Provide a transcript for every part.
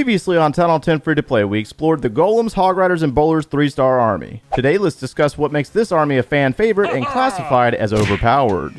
Previously on Town Hall 10 Free-to-Play, we explored the Golems, Hog Riders, and Bowlers 3-star army. Today, let's discuss what makes this army a fan favorite and classified as overpowered.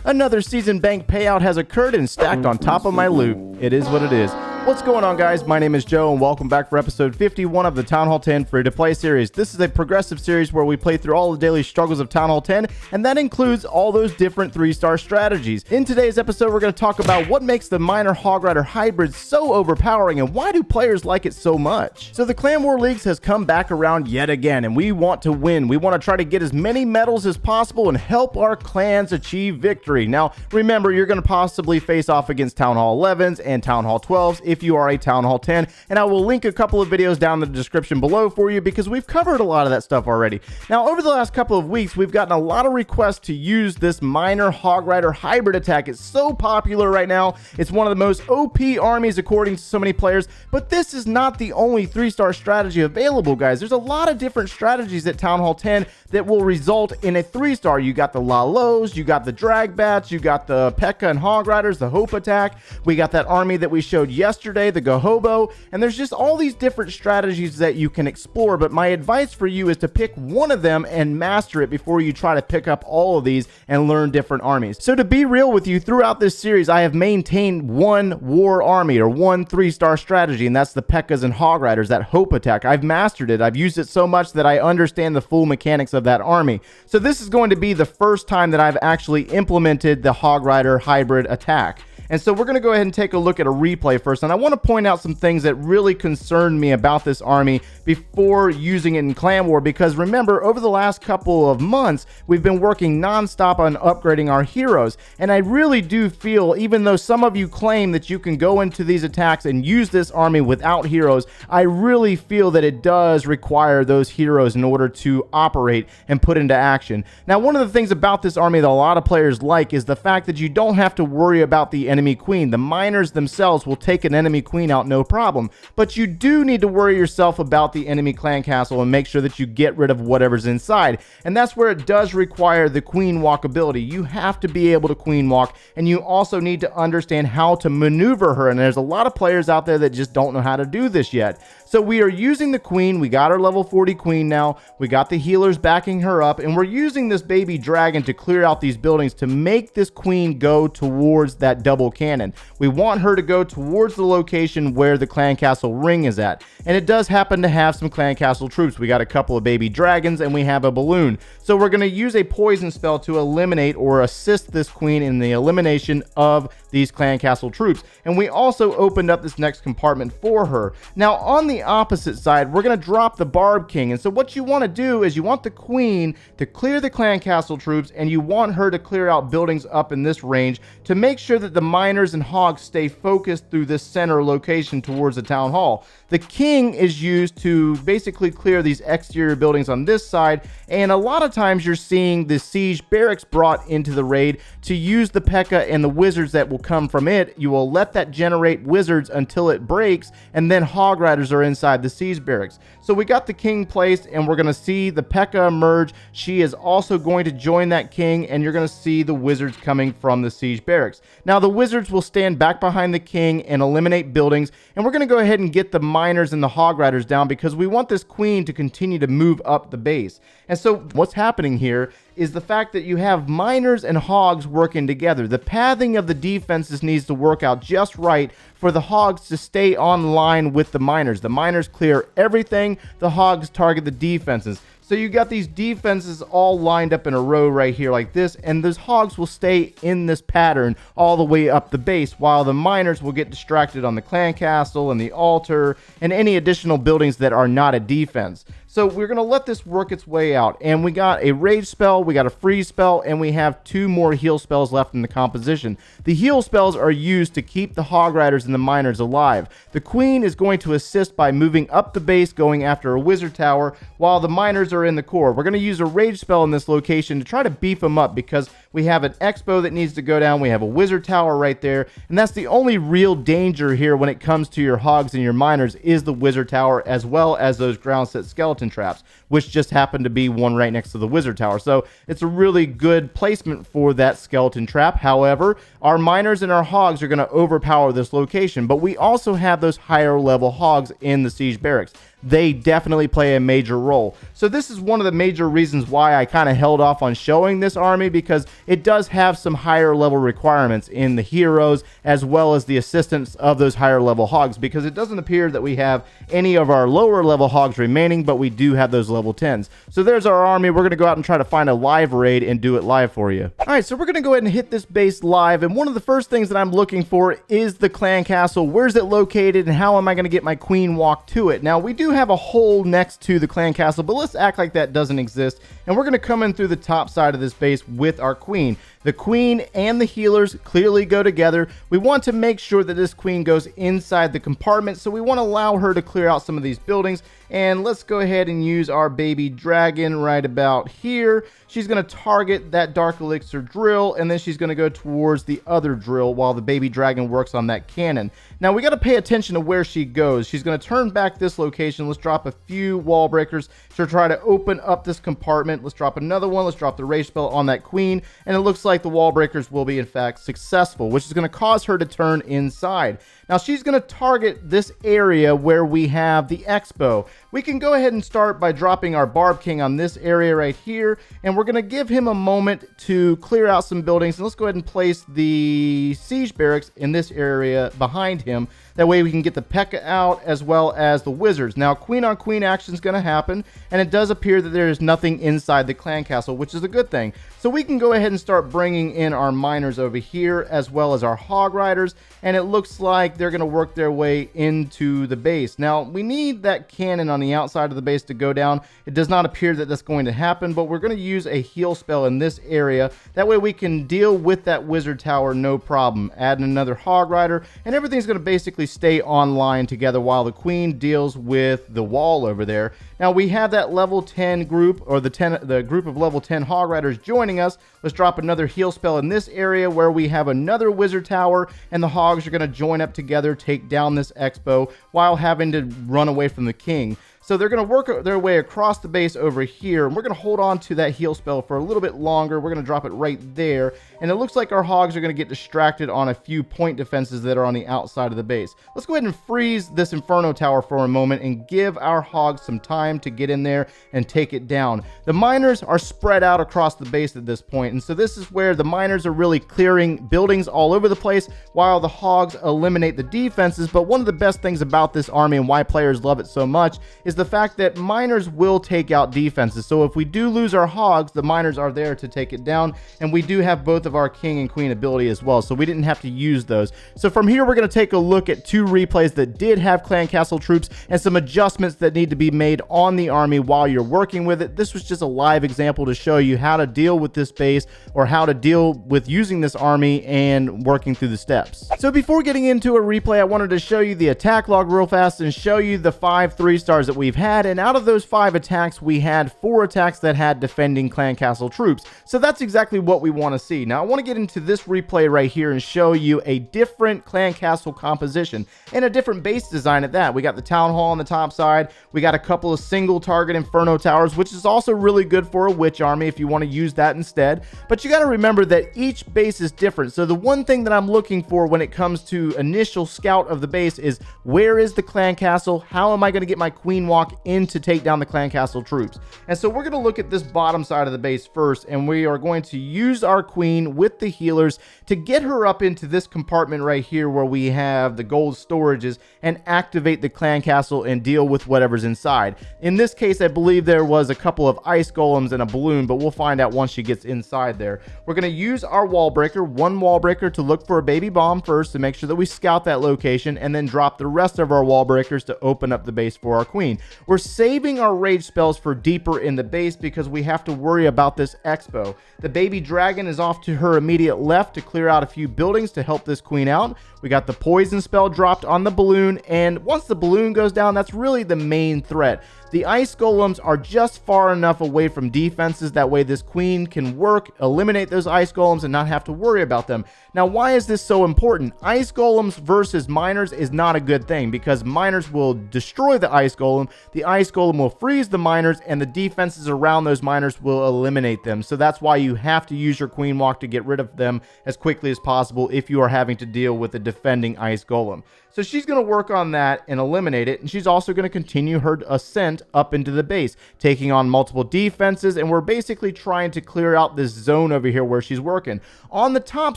Another season bank payout has occurred and stacked on top of my loot. It is what it is. What's going on, guys? My name is Joe and welcome back for episode 51 of the Town Hall 10 Free-to-Play series. This is a progressive series where we play through all the daily struggles of Town Hall 10, and that includes all those different 3-star strategies. In today's episode, we're going to talk about what makes the Miner Hog Rider hybrid so overpowering and why do players like it so much. So the Clan War Leagues has come back around yet again, and we want to win. We want to try to get as many medals as possible and help our clans achieve victory. Now, remember, you're going to possibly face off against Town Hall 11s and Town Hall 12s if you are a Town Hall 10, and I will link a couple of videos down in the description below for you because we've covered a lot of that stuff already. Now, over the last couple of weeks, we've gotten a lot of requests to use this Miner Hog Rider hybrid attack. It's so popular right now. It's one of the most OP armies according to so many players, but this is not the only 3-star strategy available, guys. There's a lot of different strategies at Town Hall 10 that will result in a 3-star. You got the Lalos, you got the Drag Bats, you got the P.E.K.K.A. and Hog Riders, the Hope attack. We got that army that we showed yesterday, the Gohobo, and there's just all these different strategies that you can explore, but my advice for you is to pick one of them and master it before you try to pick up all of these and learn different armies. So to be real with you, throughout this series, I have maintained one war army or one 3-star strategy, and that's the P.E.K.K.A.s and Hog Riders, that Hope attack. I've mastered it. I've used it so much that I understand the full mechanics of that army. So this is going to be the first time that I've actually implemented the Hog Rider hybrid attack. And so we're going to go ahead and take a look at a replay first. And I want to point out some things that really concerned me about this army before using it in Clan War. Because remember, over the last couple of months, we've been working nonstop on upgrading our heroes. And I really do feel, even though some of you claim that you can go into these attacks and use this army without heroes, I really feel that it does require those heroes in order to operate and put into action. Now, one of the things about this army that a lot of players like is the fact that you don't have to worry about the enemy queen. The miners themselves will take an enemy queen out no problem, but you do need to worry yourself about the enemy clan castle and make sure that you get rid of whatever's inside, and that's where it does require the queen walk ability. You have to be able to queen walk, and you also need to understand how to maneuver her, and there's a lot of players out there that just don't know how to do this yet. So we are using the queen. We got our level 40 queen now. We got the healers backing her up, and we're using this baby dragon to clear out these buildings to make this queen go towards that double cannon. We want her to go towards the location where the clan castle ring is at, and it does happen to have some clan castle troops. We got a couple of baby dragons and we have a balloon, so we're going to use a poison spell to eliminate or assist this queen in the elimination of these clan castle troops. And we also opened up this next compartment for her. Now on the opposite side, we're going to drop the Barb King, and so what you want to do is you want the queen to clear the clan castle troops, and you want her to clear out buildings up in this range to make sure that the miners and hogs stay focused through this center location towards the town hall. The king is used to basically clear these exterior buildings on this side, and a lot of times you're seeing the siege barracks brought into the raid to use the P.E.K.K.A. and the wizards that will come from it. You will let that generate wizards until it breaks, and then Hog Riders are inside the siege barracks. So we got the king placed, and we're going to see the P.E.K.K.A. emerge. She is also going to join that king, and you're going to see the wizards coming from the siege barracks. Now the wizards will stand back behind the king and eliminate buildings, and we're going to go ahead and get the miners and the Hog Riders down because we want this queen to continue to move up the base. And so what's happening here is the fact that you have miners and hogs working together. The pathing of the defenses needs to work out just right for the hogs to stay on line with the miners. The miners clear everything, the hogs target the defenses. So you got these defenses all lined up in a row right here like this, and those hogs will stay in this pattern all the way up the base, while the miners will get distracted on the clan castle and the altar and any additional buildings that are not a defense. So we're going to let this work its way out, and we got a rage spell, we got a freeze spell, and we have 2 more heal spells left in the composition. The heal spells are used to keep the Hog Riders and the miners alive. The queen is going to assist by moving up the base, going after a wizard tower, while the miners are in the core. We're going to use a rage spell in this location to try to beef them up because we have an expo that needs to go down, we have a wizard tower right there, and that's the only real danger here when it comes to your hogs and your miners is the wizard tower, as well as those ground set skeletons skeleton traps, which just happened to be one right next to the wizard tower. So it's a really good placement for that skeleton trap. However, our miners and our hogs are going to overpower this location, but we also have those higher level hogs in the siege barracks. They definitely play a major role. So this is one of the major reasons why I kind of held off on showing this army, because it does have some higher level requirements in the heroes as well as the assistance of those higher level hogs, because it doesn't appear that we have any of our lower level hogs remaining, but we do have those level 10s. So there's our army. We're going to go out and try to find a live raid and do it live for you. All right, so we're going to go ahead and hit this base live, and one of the first things that I'm looking for is the clan castle. Where's it located and how am I going to get my queen walk to it? Now, we do have a hole next to the clan castle, but let's act like that doesn't exist, and we're going to come in through the top side of this base with our queen. The queen and the healers clearly go together. We want to make sure that this queen goes inside the compartment, so we want to allow her to clear out some of these buildings. And let's go ahead and use our baby dragon right about here. She's going to target that dark elixir drill, and then she's going to go towards the other drill while the baby dragon works on that cannon. Now we got to pay attention to where she goes. She's going to turn back this location. Let's drop a few wall breakers to try to open up this compartment. Let's drop another one. Let's drop the rage spell on that queen, and it looks like the wall breakers will be in fact successful, which is going to cause her to turn inside. Now she's going to target this area where we have the expo. We can go ahead and start by dropping our Barb King on this area right here, and we're going to give him a moment to clear out some buildings. And let's go ahead and place the siege barracks in this area behind him. That way we can get the P.E.K.K.A out as well as the wizards. Now, queen on queen action is going to happen, and it does appear that there is nothing inside the clan castle, which is a good thing. So we can go ahead and start bringing in our miners over here as well as our hog riders, and it looks like they're going to work their way into the base. Now, we need that cannon on the outside of the base to go down. It does not appear that that's going to happen, but we're going to use a heal spell in this area. That way we can deal with that wizard tower no problem. Add another hog rider, and everything's going to basically stay online together while the queen deals with the wall over there. Now we have that level 10 group, or the group of level 10 hog riders joining us. Let's drop another heal spell in this area where we have another wizard tower, and the hogs are going to join up together, take down this expo while having to run away from the king. So they're going to work their way across the base over here, and we're going to hold on to that heal spell for a little bit longer. We're going to drop it right there, and it looks like our hogs are going to get distracted on a few point defenses that are on the outside of the base. Let's go ahead and freeze this Inferno Tower for a moment and give our hogs some time to get in there and take it down. The miners are spread out across the base at this point, and so this is where the miners are really clearing buildings all over the place while the hogs eliminate the defenses. But one of the best things about this army and why players love it so much is the fact that miners will take out defenses. So if we do lose our hogs, the miners are there to take it down, and we do have both of our king and queen ability as well, so we didn't have to use those. So from here we're going to take a look at two replays that did have clan castle troops and some adjustments that need to be made on the army while you're working with it. This was just a live example to show you how to deal with this base, or how to deal with using this army and working through the steps. So before getting into a replay, I wanted to show you the attack log real fast and show you the 5 3-stars that we've had, and out of those 5 attacks we had 4 attacks that had defending clan castle troops. So that's exactly what we want to see. Now I want to get into this replay right here and show you a different clan castle composition and a different base design at that. We got the town hall on the top side, we got a couple of single target inferno towers, which is also really good for a witch army if you want to use that instead. But you got to remember that each base is different. So the one thing that I'm looking for when it comes to initial scout of the base is, where is the clan castle? How am I going to get my queen walk in to take down the clan castle troops? And so we're going to look at this bottom side of the base first, and we are going to use our queen with the healers to get her up into this compartment right here where we have the gold storages, and activate the clan castle and deal with whatever's inside. In this case, I believe there was a couple of ice golems and a balloon, but we'll find out once she gets inside there. We're going to use our wall breaker, one wall breaker, to look for a baby bomb first to make sure that we scout that location, and then drop the rest of our wall breakers to open up the base for our queen. We're saving our rage spells for deeper in the base because we have to worry about this expo. The baby dragon is off to her immediate left to clear out a few buildings to help this queen out. We got the poison spell dropped on the balloon, and once the balloon goes down, that's really the main threat. The ice golems are just far enough away from defenses, that way this queen can work, eliminate those ice golems, and not have to worry about them. Now, why is this so important? Ice golems versus miners is not a good thing, because miners will destroy the ice golem will freeze the miners, and the defenses around those miners will eliminate them. So that's why you have to use your queen walk to get rid of them as quickly as possible if you are having to deal with a defending ice golem. So she's going to work on that and eliminate it, and she's also going to continue her ascent up into the base, taking on multiple defenses, and we're basically trying to clear out this zone over here where she's working. On the top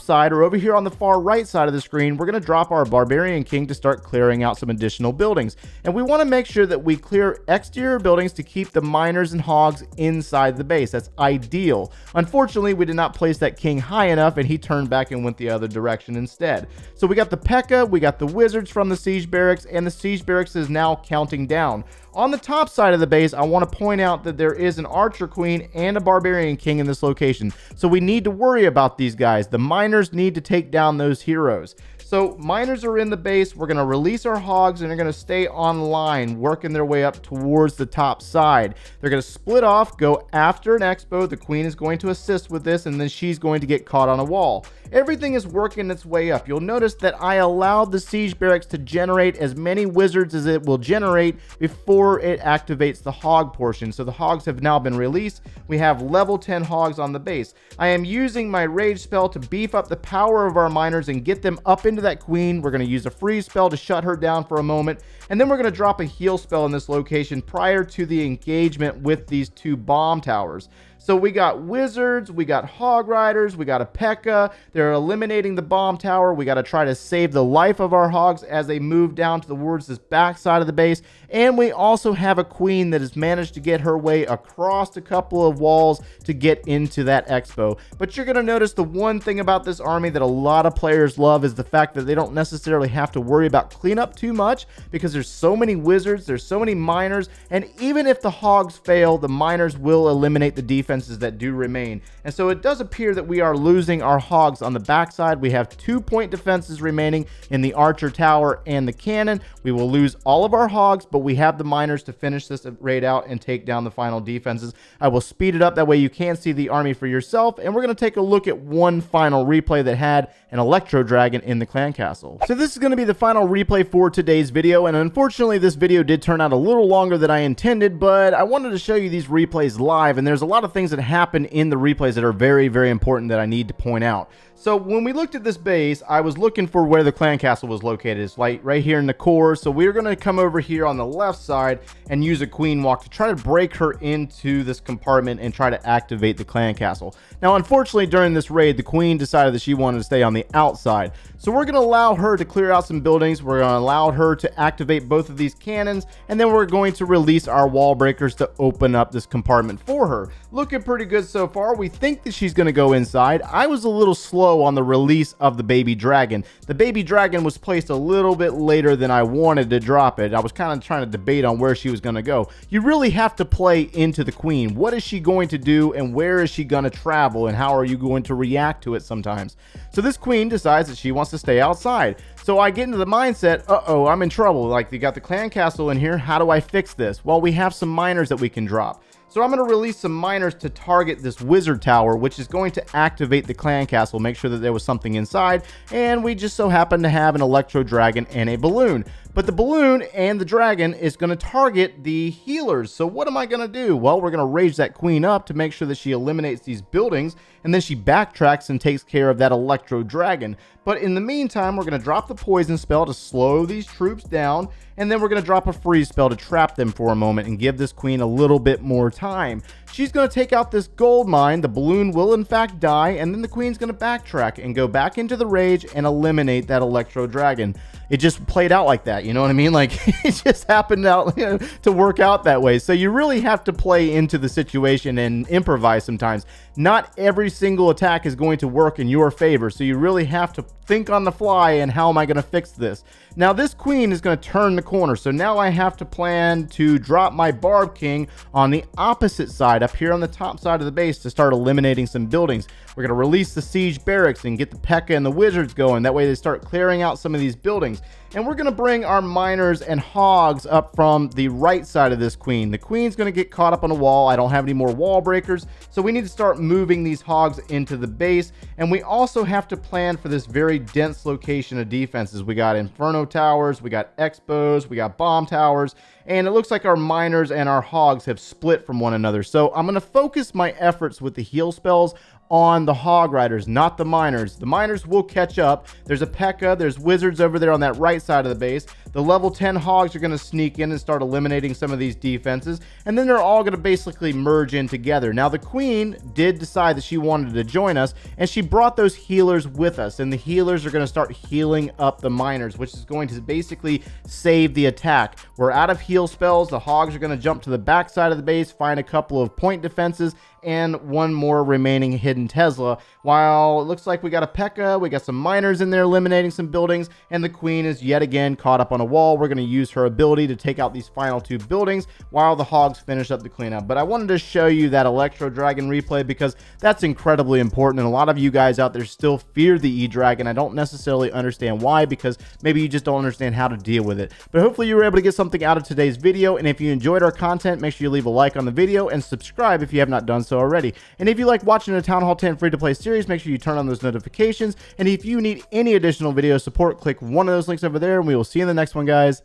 side, or over here on the far right side of the screen, we're going to drop our Barbarian King to start clearing out some additional buildings. And we want to make sure that we clear exterior buildings to keep the miners and hogs inside the base. That's ideal. Unfortunately, we did not place that king high enough, and he turned back and went the other direction instead. So we got the P.E.K.K.A, we got the wizards from the siege barracks, and the siege barracks is now counting down. On the top side of the base, I want to point out that there is an archer queen and a barbarian king in this location, so we need to worry about these guys. The miners need to take down those heroes. So miners are in the base. We're going to release our hogs, and they're going to stay online, working their way up towards the top side. They're going to split off, go after an expo. The queen is going to assist with this, and then she's going to get caught on a wall. Everything is working its way up. You'll notice that I allowed the siege barracks to generate as many wizards as it will generate before it activates the hog portion. So the hogs have now been released. We have level 10 hogs on the base. I am using my rage spell to beef up the power of our miners and get them up into that queen. We're going to use a freeze spell to shut her down for a moment, and then we're going to drop a heal spell in this location prior to the engagement with these two bomb towers. So we got wizards, we got hog riders, we got a P.E.K.K.A. They're eliminating the bomb tower. We got to try to save the life of our hogs as they move down towards this back side of the base. And we also have a queen that has managed to get her way across a couple of walls to get into that expo. But you're going to notice the one thing about this army that a lot of players love is the fact that they don't necessarily have to worry about cleanup too much, because there's so many wizards, there's so many miners, and even if the hogs fail, the miners will eliminate the defenses that do remain. And so it does appear that we are losing our hogs on the backside. We have 2-point defenses remaining in the archer tower and the cannon. We will lose all of our hogs, but we have the miners to finish this raid out and take down the final defenses. I will speed it up, that way you can see the army for yourself, and we're going to take a look at one final replay that had an electro dragon in the clan castle. So this is going to be the final replay for today's video, and unfortunately this video did turn out a little longer than I intended, but I wanted to show you these replays live, and there's a lot of things that happen in the replays that are very, very important that I need to point out. So when we looked at this base, I was looking for where the clan castle was located. It's like right here in the core. So we're going to come over here on the left side and use a queen walk to try to break her into this compartment and try to activate the clan castle. Now, unfortunately, during this raid, the queen decided that she wanted to stay on the outside. So we're going to allow her to clear out some buildings. We're going to allow her to activate both of these cannons, and then we're going to release our wall breakers to open up this compartment for her. Looking pretty good so far. We think that she's going to go inside. I was a little slow on the release of the baby dragon. The baby dragon was placed a little bit later than I wanted to drop it. I was kind of trying to debate on where she was going to go. You really have to play into the queen. What is she going to do, and where is she going to travel, and how are you going to react to it sometimes? So this queen decides that she wants to stay outside. So I get into the mindset, uh-oh, I'm in trouble. Like, you got the clan castle in here. How do I fix this? Well, we have some miners that we can drop. So I'm going to release some miners to target this wizard tower, which is going to activate the clan castle, make sure that there was something inside, and we just so happen to have an electro dragon and a balloon. But the balloon and the dragon is going to target the healers. So what am I going to do? Well, we're going to rage that queen up to make sure that she eliminates these buildings, and then she backtracks and takes care of that electro dragon. But in the meantime, we're going to drop the poison spell to slow these troops down, and then we're going to drop a freeze spell to trap them for a moment and give this queen a little bit more time. She's going to take out this gold mine. The balloon will in fact die, and then the queen's going to backtrack and go back into the rage and eliminate that electro dragon. It just played out like that, you know what I mean? Like, it just happened out, you know, to work out that way. So you really have to play into the situation and improvise sometimes. Not every single attack is going to work in your favor, so you really have to think on the fly and how am I going to fix this? Now this queen is going to turn the corner, so now I have to plan to drop my Barb King on the opposite side up here on the top side of the base to start eliminating some buildings. We're going to release the siege barracks and get the P.E.K.K.A. and the wizards going. That way they start clearing out some of these buildings. And we're going to bring our miners and hogs up from the right side of this queen. The queen's going to get caught up on a wall. I don't have any more wall breakers, so we need to start moving these hogs into the base. And we also have to plan for this very dense location of defenses. We got Inferno towers, we got Expos, we got bomb towers, and it looks like our miners and our hogs have split from one another. So I'm going to focus my efforts with the heal spells on the hog riders, not the miners. The miners will catch up. There's a P.E.K.K.A, there's wizards over there on that right side of the base. The level 10 hogs are going to sneak in and start eliminating some of these defenses, and then they're all going to basically merge in together. Now the queen did decide that she wanted to join us, and she brought those healers with us, and the healers are going to start healing up the miners, which is going to basically save the attack. We're out of heal spells. The hogs are going to jump to the back side of the base, find a couple of point defenses, and one more remaining hidden Tesla. While it looks like we got a P.E.K.K.A, we got some miners in there eliminating some buildings, and the queen is yet again caught up on a wall. We're going to use her ability to take out these final two buildings while the hogs finish up the cleanup. But I wanted to show you that Electro Dragon replay because that's incredibly important, and a lot of you guys out there still fear the E-Dragon. I don't necessarily understand why, because maybe you just don't understand how to deal with it. But hopefully you were able to get something out of today's video, and if you enjoyed our content, make sure you leave a like on the video and subscribe if you have not done so already. And if you like watching the Town Hall 10 free-to-play series, make sure you turn on those notifications. And if you need any additional video support, click one of those links over there, and we will see you in the next one, guys.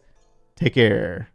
Take care.